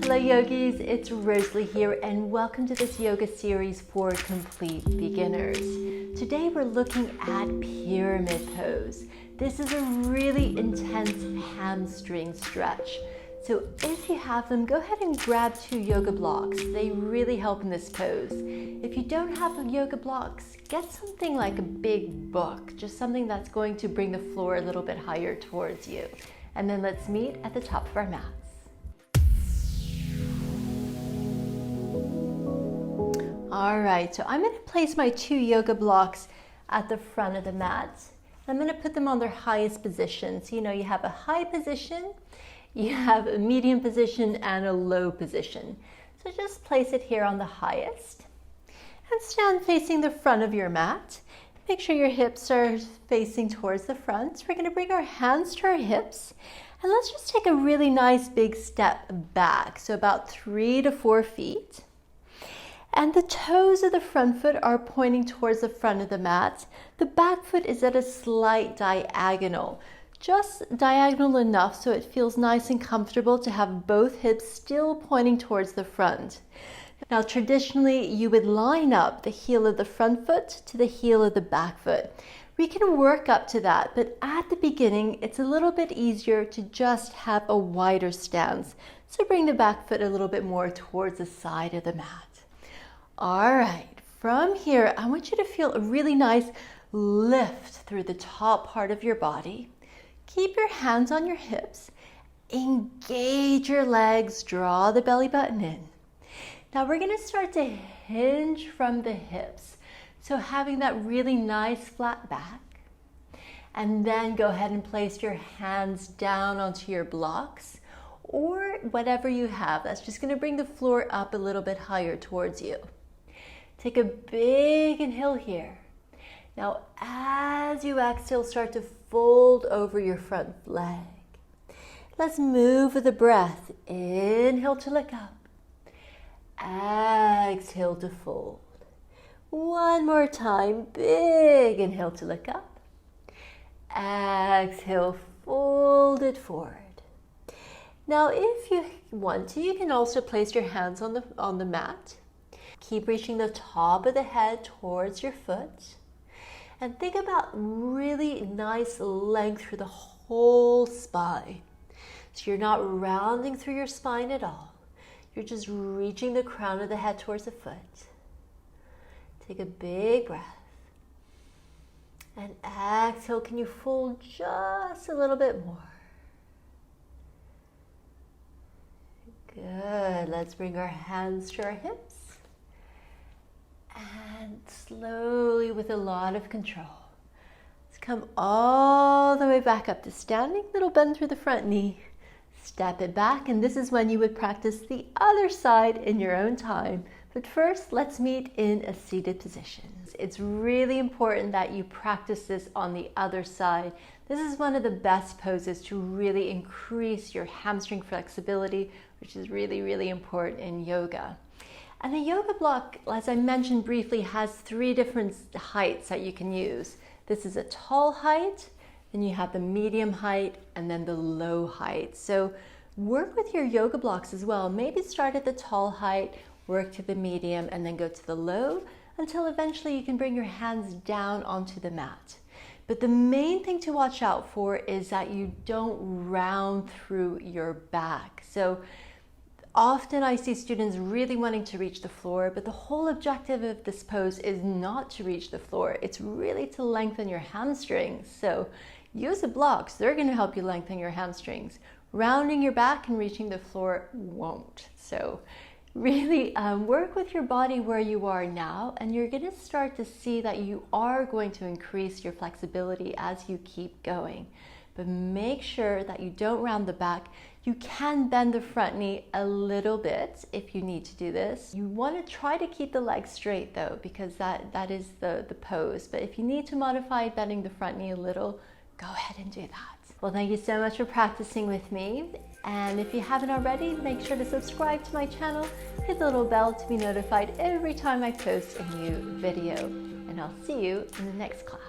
Hello yogis, it's Rosalie here and welcome to this yoga series for complete beginners. Today we're looking at pyramid pose. This is a really intense hamstring stretch. So if you have them, go ahead and grab 2 yoga blocks. They really help in this pose. If you don't have yoga blocks, get something like a big book, just something that's going to bring the floor a little bit higher towards you. And then let's meet at the top of our mats. All right, so I'm going to place my 2 yoga blocks at the front of the mat. I'm going to put them on their highest position. So you have a high position, you have a medium position, and a low position. So just place it here on the highest and stand facing the front of your mat. Make sure your hips are facing towards the front. We're going to bring our hands to our hips and let's just take a really nice big step back. So about 3 to 4 feet. And the toes of the front foot are pointing towards the front of the mat. The back foot is at a slight diagonal, just diagonal enough so it feels nice and comfortable to have both hips still pointing towards the front. Now traditionally you would line up the heel of the front foot to the heel of the back foot. We can work up to that, but at the beginning it's a little bit easier to just have a wider stance. So bring the back foot a little bit more towards the side of the mat. All right, from here, I want you to feel a really nice lift through the top part of your body. Keep your hands on your hips. Engage your legs, draw the belly button in. Now we're gonna start to hinge from the hips. So having that really nice flat back. And then go ahead and place your hands down onto your blocks or whatever you have. That's just gonna bring the floor up a little bit higher towards you. Take a big inhale here. Now, as you exhale, start to fold over your front leg. Let's move with the breath. Inhale to look up. Exhale to fold. One more time. Big inhale to look up. Exhale, fold it forward. Now, if you want to, you can also place your hands on the mat. Keep reaching the top of the head towards your foot. And think about really nice length through the whole spine. So you're not rounding through your spine at all. You're just reaching the crown of the head towards the foot. Take a big breath. And exhale, can you fold just a little bit more? Good. Let's bring our hands to our hips. And slowly, with a lot of control, let's come all the way back up to standing. Little bend through the front knee. Step it back, and this is when you would practice the other side in your own time. But first, let's meet in a seated position. It's really important that you practice this on the other side. This is one of the best poses to really increase your hamstring flexibility, which is really, really important in yoga. And the yoga block, as I mentioned briefly, has 3 different heights that you can use. This is a tall height, then you have the medium height, and then the low height. So work with your yoga blocks as well. Maybe start at the tall height, work to the medium, and then go to the low until eventually you can bring your hands down onto the mat. But the main thing to watch out for is that you don't round through your back. So often I see students really wanting to reach the floor, but the whole objective of this pose is not to reach the floor. It's really to lengthen your hamstrings. So use the blocks. They're going to help you lengthen your hamstrings. Rounding your back and reaching the floor won't. So really work with your body where you are now, and you're going to start to see that you are going to increase your flexibility as you keep going. But make sure that you don't round the back. You can bend the front knee a little bit if you need to do this. You want to try to keep the legs straight though, because that is the pose. But if you need to modify bending the front knee a little, go ahead and do that. Well, thank you so much for practicing with me. And if you haven't already, make sure to subscribe to my channel, hit the little bell to be notified every time I post a new video. And I'll see you in the next class.